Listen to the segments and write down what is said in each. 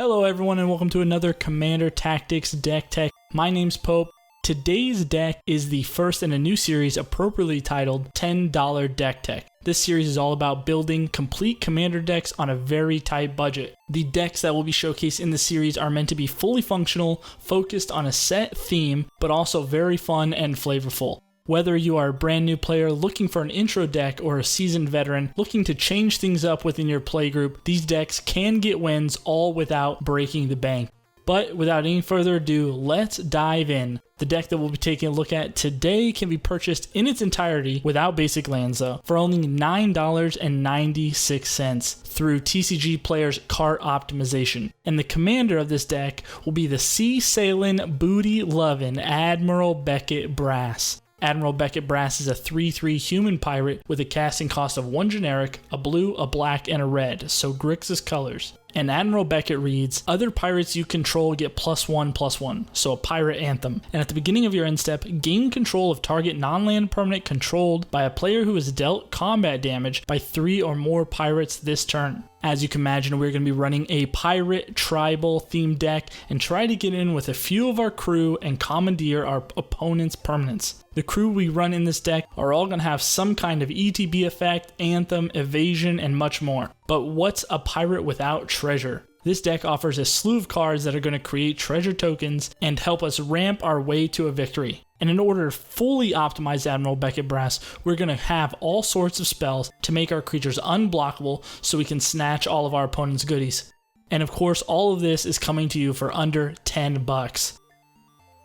Hello everyone and welcome to another Commander Tactics Deck Tech. My name's Pope. Today's deck is the first in a new series appropriately titled $10 Deck Tech. This series is all about building complete Commander decks on a very tight budget. The decks that will be showcased in the series are meant to be fully functional, focused on a set theme, but also very fun and flavorful. Whether you are a brand new player looking for an intro deck or a seasoned veteran looking to change things up within your playgroup, these decks can get wins all without breaking the bank. But without any further ado, let's dive in. The deck that we'll be taking a look at today can be purchased in its entirety without basic lands though, for only $9.96 through TCGPlayer's cart optimization. And the commander of this deck will be the Sea Sailin' Booty Lovin' Admiral Beckett Brass. Admiral Beckett Brass is a 3/3 human pirate with a casting cost of 1 generic, a blue, a black, and a red, so Grixis colors. And Admiral Beckett reads, other pirates you control get +1/+1, so a pirate anthem. And at the beginning of your end step, gain control of target non-land permanent controlled by a player who has dealt combat damage by 3 or more pirates this turn. As you can imagine, we're going to be running a pirate tribal themed deck and try to get in with a few of our crew and commandeer our opponent's permanents. The crew we run in this deck are all going to have some kind of ETB effect, anthem, evasion, and much more. But what's a pirate without treasure? This deck offers a slew of cards that are going to create treasure tokens and help us ramp our way to a victory. And in order to fully optimize Admiral Beckett Brass, we're going to have all sorts of spells to make our creatures unblockable so we can snatch all of our opponent's goodies. And of course, all of this is coming to you for under $10.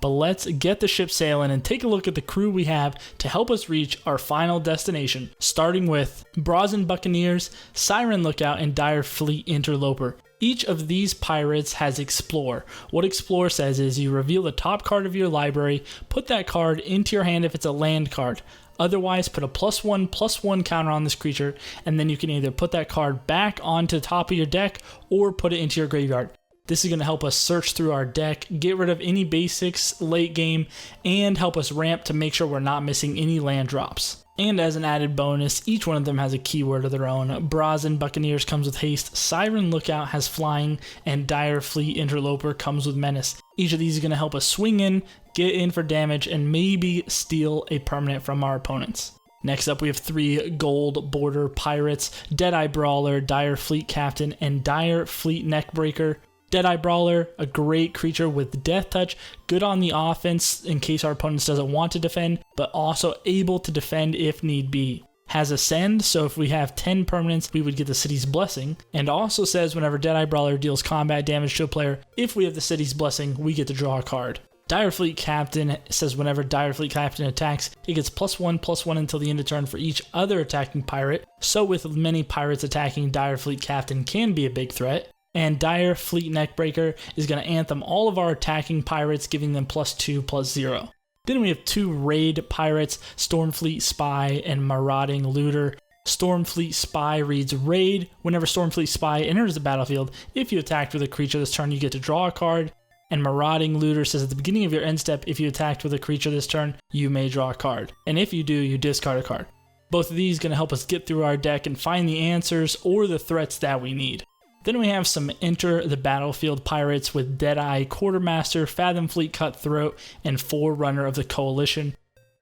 But let's get the ship sailing and take a look at the crew we have to help us reach our final destination, starting with Brazen Buccaneers, Siren Lookout, and Dire Fleet Interloper. Each of these pirates has Explore. What Explore says is you reveal the top card of your library, put that card into your hand if it's a land card. Otherwise, put a +1/+1 counter on this creature, and then you can either put that card back onto the top of your deck or put it into your graveyard. This is going to help us search through our deck, get rid of any basics late game, and help us ramp to make sure we're not missing any land drops. And as an added bonus, each one of them has a keyword of their own. Brazen Buccaneers comes with haste, Siren Lookout has flying, and Dire Fleet Interloper comes with menace. Each of these is going to help us swing in, get in for damage, and maybe steal a permanent from our opponents. Next up, we have 3 gold border pirates, Deadeye Brawler, Dire Fleet Captain, and Dire Fleet Neckbreaker. Deadeye Brawler, a great creature with Death Touch, good on the offense in case our opponent doesn't want to defend, but also able to defend if need be. Has Ascend, so if we have 10 permanents, we would get the City's Blessing, and also says whenever Deadeye Brawler deals combat damage to a player, if we have the City's Blessing, we get to draw a card. Dire Fleet Captain says whenever Dire Fleet Captain attacks, it gets +1/+1 until the end of turn for each other attacking pirate, so with many pirates attacking, Dire Fleet Captain can be a big threat. And Dire Fleet Neckbreaker is going to anthem all of our attacking pirates, giving them +2/+0. Then we have 2 raid pirates, Stormfleet Spy and Marauding Looter. Stormfleet Spy reads raid. Whenever Stormfleet Spy enters the battlefield, if you attacked with a creature this turn, you get to draw a card. And Marauding Looter says at the beginning of your end step, if you attacked with a creature this turn, you may draw a card. And if you do, you discard a card. Both of these are going to help us get through our deck and find the answers or the threats that we need. Then we have some enter the battlefield pirates with Deadeye Quartermaster, Fathom Fleet Cutthroat, and Forerunner of the Coalition.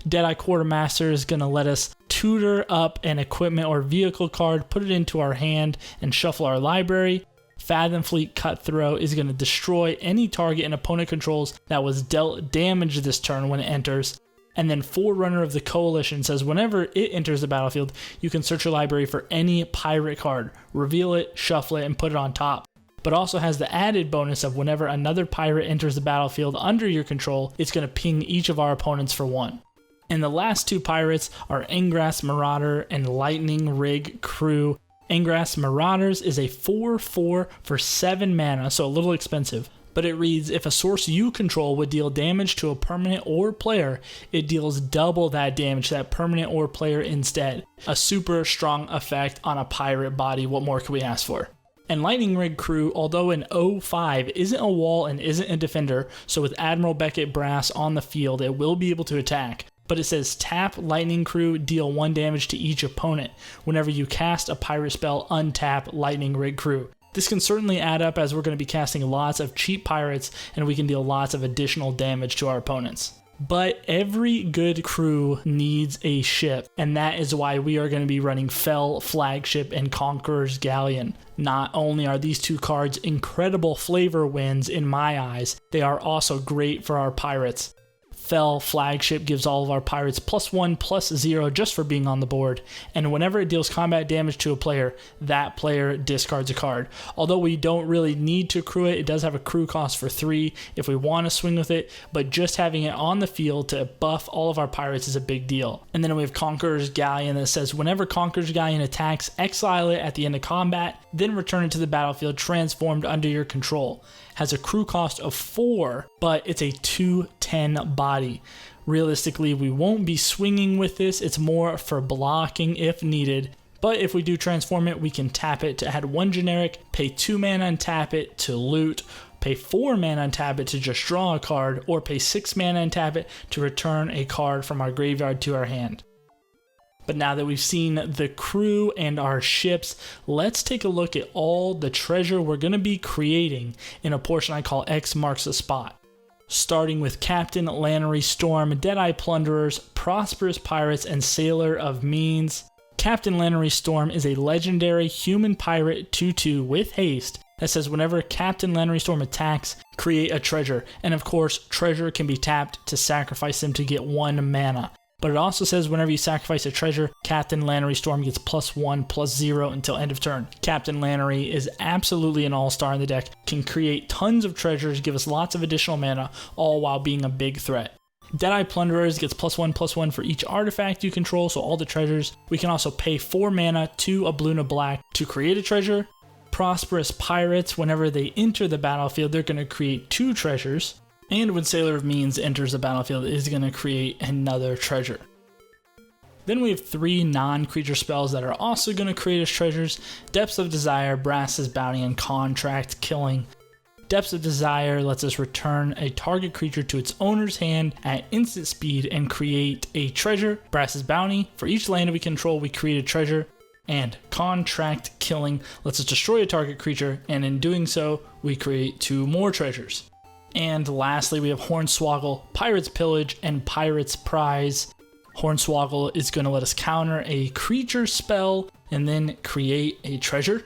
Deadeye Quartermaster is going to let us tutor up an equipment or vehicle card, put it into our hand, and shuffle our library. Fathom Fleet Cutthroat is going to destroy any target an opponent controls that was dealt damage this turn when it enters. And then Forerunner of the Coalition says whenever it enters the battlefield, you can search your library for any pirate card, reveal it, shuffle it, and put it on top. But also has the added bonus of whenever another pirate enters the battlefield under your control, it's going to ping each of our opponents for 1. And the last 2 pirates are Engrass Marauder and Lightning Rig Crew. Engrass Marauders is a 4/4 for 7 mana, so a little expensive. But it reads, if a source you control would deal damage to a permanent or player, it deals double that damage to that permanent or player instead. A super strong effect on a pirate body, what more could we ask for? And Lightning Rig Crew, although an 0/5, isn't a wall and isn't a defender, so with Admiral Beckett Brass on the field, it will be able to attack. But it says tap Lightning Crew, deal 1 damage to each opponent. Whenever you cast a pirate spell, untap Lightning Rig Crew. This can certainly add up as we're going to be casting lots of cheap pirates and we can deal lots of additional damage to our opponents. But every good crew needs a ship, and that is why we are going to be running Fell, Flagship, and Conqueror's Galleon. Not only are these two cards incredible flavor wins in my eyes, they are also great for our pirates. Fell Flagship gives all of our pirates +1/+0 just for being on the board, and whenever it deals combat damage to a player, that player discards a card. Although we don't really need to crew it, it does have a crew cost for 3 if we want to swing with it, but just having it on the field to buff all of our pirates is a big deal. And then we have Conqueror's Galleon that says whenever Conqueror's Galleon attacks, exile it at the end of combat, then return it to the battlefield transformed under your control. Has a crew cost of 4, but it's a 2/10 body. Realistically, we won't be swinging with this. It's more for blocking if needed. But if we do transform it, we can tap it to add 1 generic, pay 2 mana and tap it to loot, pay 4 mana and tap it to just draw a card, or pay 6 mana and tap it to return a card from our graveyard to our hand. But now that we've seen the crew and our ships, let's take a look at all the treasure we're going to be creating in a portion I call X Marks the Spot. Starting with Captain Lannery Storm, Deadeye Plunderers, Prosperous Pirates, and Sailor of Means. Captain Lannery Storm is a legendary human pirate 2/2 with haste that says whenever Captain Lannery Storm attacks, create a treasure. And of course, treasure can be tapped to sacrifice them to get 1 mana. But it also says whenever you sacrifice a treasure, Captain Lannery Storm gets +1/+0 until end of turn. Captain Lannery is absolutely an all-star in the deck, can create tons of treasures, give us lots of additional mana, all while being a big threat. Deadeye Plunderers gets +1/+1 for each artifact you control, so all the treasures. We can also pay 4 mana to a blue and a black to create a treasure. Prosperous Pirates, whenever they enter the battlefield, they're going to create 2 treasures. And when Sailor of Means enters the battlefield, it is going to create another treasure. Then we have 3 non-creature spells that are also going to create as treasures: Depths of Desire, Brass's Bounty, and Contract Killing. Depths of Desire lets us return a target creature to its owner's hand at instant speed and create a treasure. Brass's Bounty, for each land we control, we create a treasure. And Contract Killing lets us destroy a target creature, and in doing so, we create 2 more treasures. And lastly, we have Hornswoggle, Pirate's Pillage, and Pirate's Prize. Hornswoggle is going to let us counter a creature spell and then create a treasure.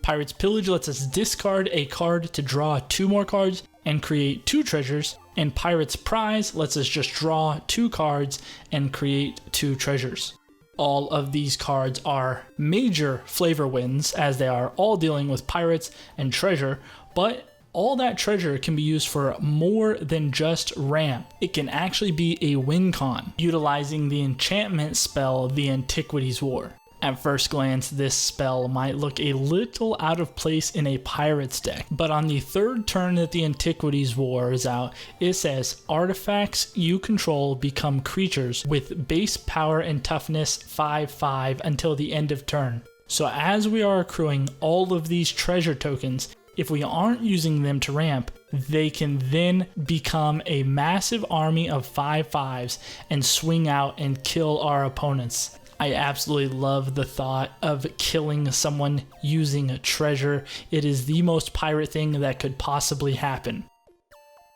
Pirate's Pillage lets us discard a card to draw 2 more cards and create 2 treasures. And Pirate's Prize lets us just draw 2 cards and create 2 treasures. All of these cards are major flavor wins as they are all dealing with pirates and treasure, but all that treasure can be used for more than just ramp. It can actually be a win con, utilizing the enchantment spell, the Antiquities War. At first glance, this spell might look a little out of place in a pirate's deck, but on the 3rd turn that the Antiquities War is out, it says artifacts you control become creatures with base power and toughness 5/5 until the end of turn. So as we are accruing all of these treasure tokens, if we aren't using them to ramp, they can then become a massive army of 5/5s and swing out and kill our opponents. I absolutely love the thought of killing someone using a treasure. It is the most pirate thing that could possibly happen.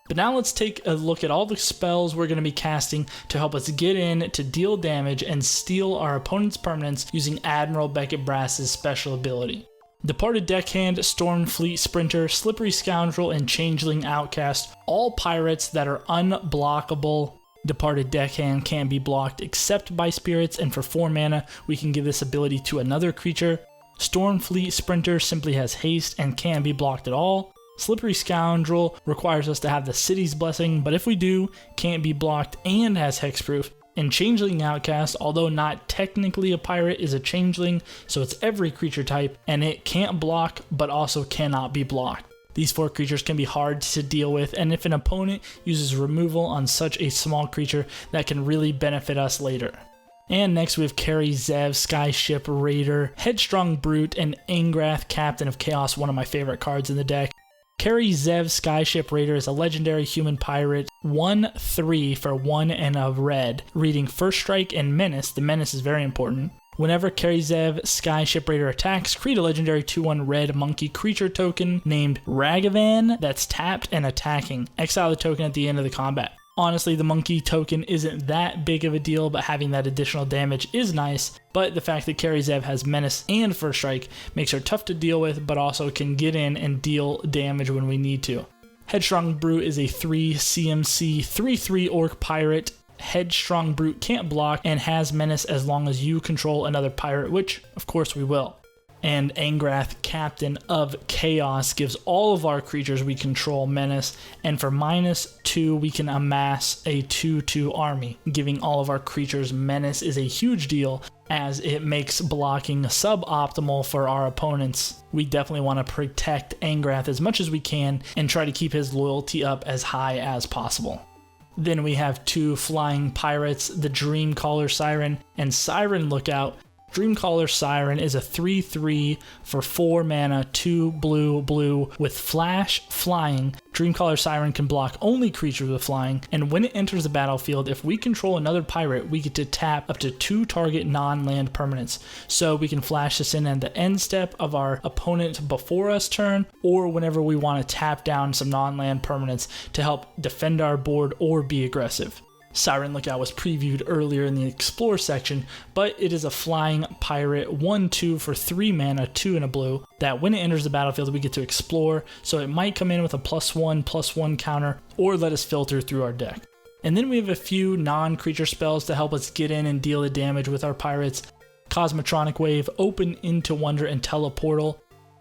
But now let's take a look at all the spells we're going to be casting to help us get in to deal damage and steal our opponent's permanents using Admiral Beckett Brass's special ability. Departed Deckhand, Stormfleet Sprinter, Slippery Scoundrel, and Changeling Outcast, all pirates that are unblockable. Departed Deckhand can't be blocked except by spirits, and for 4 mana, we can give this ability to another creature. Stormfleet Sprinter simply has haste and can't be blocked at all. Slippery Scoundrel requires us to have the City's Blessing, but if we do, can't be blocked and has hexproof. And Changeling Outcast, although not technically a pirate, is a changeling, so it's every creature type, and it can't block, but also cannot be blocked. These 4 creatures can be hard to deal with, and if an opponent uses removal on such a small creature, that can really benefit us later. And next we have Kari Zev, Skyship Raider, Headstrong Brute, and Angrath, Captain of Chaos, one of my favorite cards in the deck. Kari Zev, Skyship Raider is a legendary human pirate, 1/3 for 1 and a red, reading First Strike and Menace. The Menace is very important. Whenever Karizev Skyship Raider attacks, create a legendary 2/1 red monkey creature token named Ragavan that's tapped and attacking. Exile the token at the end of the combat. Honestly, the monkey token isn't that big of a deal, but having that additional damage is nice. But the fact that Karizev has Menace and First Strike makes her tough to deal with, but also can get in and deal damage when we need to. Headstrong Brute is a 3 CMC 3/3 Orc Pirate. Headstrong Brute can't block and has Menace as long as you control another pirate, which of course we will. And Angrath, Captain of Chaos, gives all of our creatures we control Menace, and for -2 we can amass a 2/2 army. Giving all of our creatures Menace is a huge deal, as it makes blocking suboptimal for our opponents. We definitely want to protect Angrath as much as we can and try to keep his loyalty up as high as possible. Then we have 2 flying pirates, the Dreamcaller Siren and Siren Lookout. Dreamcaller Siren is a 3/3 for 4 mana, 2 blue with flash flying. Dreamcaller Siren can block only creatures with flying, and when it enters the battlefield, if we control another pirate, we get to tap up to 2 target non-land permanents. So we can flash this in at the end step of our opponent before us turn, or whenever we want to tap down some non-land permanents to help defend our board or be aggressive. Siren Lookout was previewed earlier in the Explore section, but it is a flying pirate 1/2 for 3 mana, 2 and a blue, that when it enters the battlefield we get to explore, so it might come in with a +1/+1 counter, or let us filter through our deck. And then we have a few non-creature spells to help us get in and deal the damage with our pirates. Cosmotronic Wave, Open Into Wonder, and Teleportal.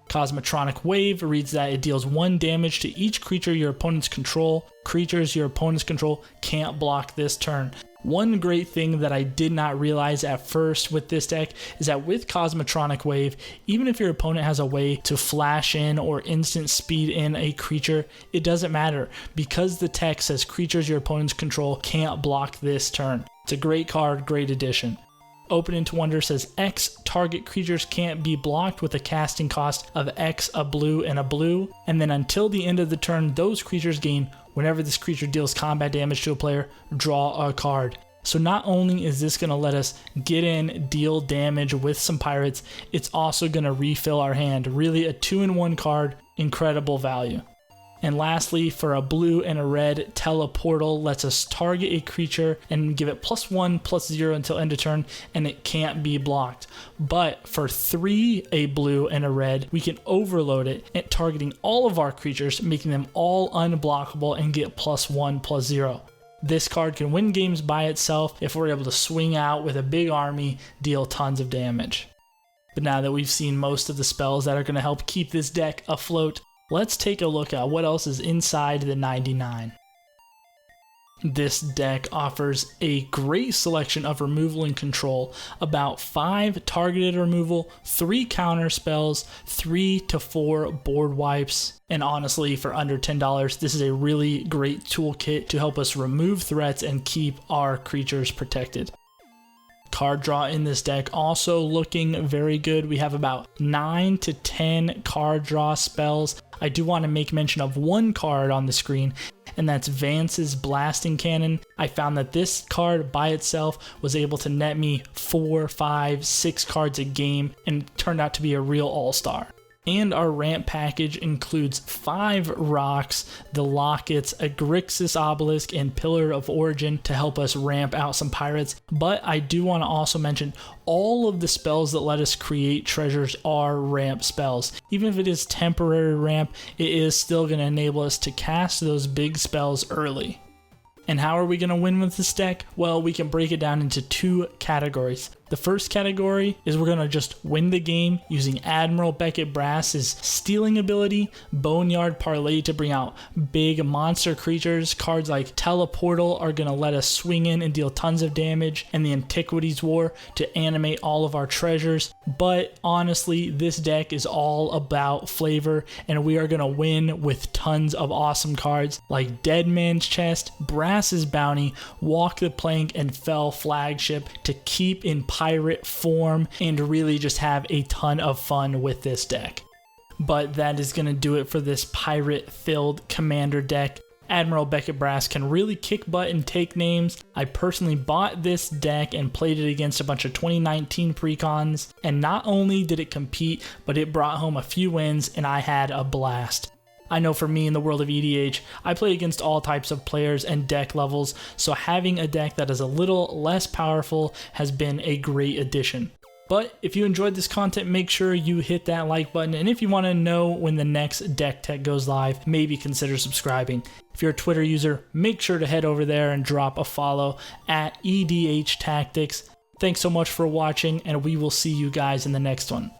Cosmotronic Wave reads that it deals 1 damage to each creature your opponents control. Creatures your opponents control can't block this turn. One great thing that I did not realize at first with this deck is that with Cosmotronic Wave, even if your opponent has a way to flash in or instant speed in a creature, it doesn't matter, because the text says creatures your opponents control can't block this turn. It's a great card, great addition. Open Into Wonder says X target creatures can't be blocked with a casting cost of X, a blue, and a blue, and then until the end of the turn, those creatures gain, whenever this creature deals combat damage to a player, draw a card. So not only is this going to let us get in, deal damage with some pirates, it's also going to refill our hand. Really a 2-in-1 card, incredible value. And lastly, for a blue and a red, Teleportal lets us target a creature and give it +1/+0 until end of turn, and it can't be blocked. But for 3, a blue and a red, we can overload it at targeting all of our creatures, making them all unblockable and get +1/+0. This card can win games by itself if we're able to swing out with a big army, deal tons of damage. But now that we've seen most of the spells that are going to help keep this deck afloat, let's take a look at what else is inside the 99. This deck offers a great selection of removal and control, about 5 targeted removal, 3 counter spells, 3 to 4 board wipes, and honestly for under $10 this is a really great toolkit to help us remove threats and keep our creatures protected. Card draw in this deck also looking very good. We have about 9 to 10 card draw spells. I do want to make mention of one card on the screen, and that's Vance's Blasting Cannon. I found that this card by itself was able to net me 4, 5, 6 cards a game and turned out to be a real all-star. And our ramp package includes 5 rocks, the Lockets, a Grixis Obelisk, and Pillar of Origin to help us ramp out some pirates. But I do want to also mention all of the spells that let us create treasures are ramp spells. Even if it is temporary ramp, it is still going to enable us to cast those big spells early. And how are we going to win with this deck? Well, we can break it down into 2 categories. The first category is we're going to just win the game using Admiral Beckett Brass's stealing ability, Boneyard Parlay to bring out big monster creatures. Cards like Teleportal are going to let us swing in and deal tons of damage, and the Antiquities War to animate all of our treasures. But honestly, this deck is all about flavor, and we are going to win with tons of awesome cards like Dead Man's Chest, Brass's Bounty, Walk the Plank, and Fell Flagship to keep in pirate form and really just have a ton of fun with this deck. But that is going to do it for this pirate-filled commander deck. Admiral Beckett Brass can really kick butt and take names. I personally bought this deck and played it against a bunch of 2019 precons, and not only did it compete, but it brought home a few wins and I had a blast. I know for me in the world of EDH, I play against all types of players and deck levels, so having a deck that is a little less powerful has been a great addition. But if you enjoyed this content, make sure you hit that like button, and if you want to know when the next deck tech goes live, maybe consider subscribing. If you're a Twitter user, make sure to head over there and drop a follow at EDH Tactics. Thanks so much for watching, and we will see you guys in the next one.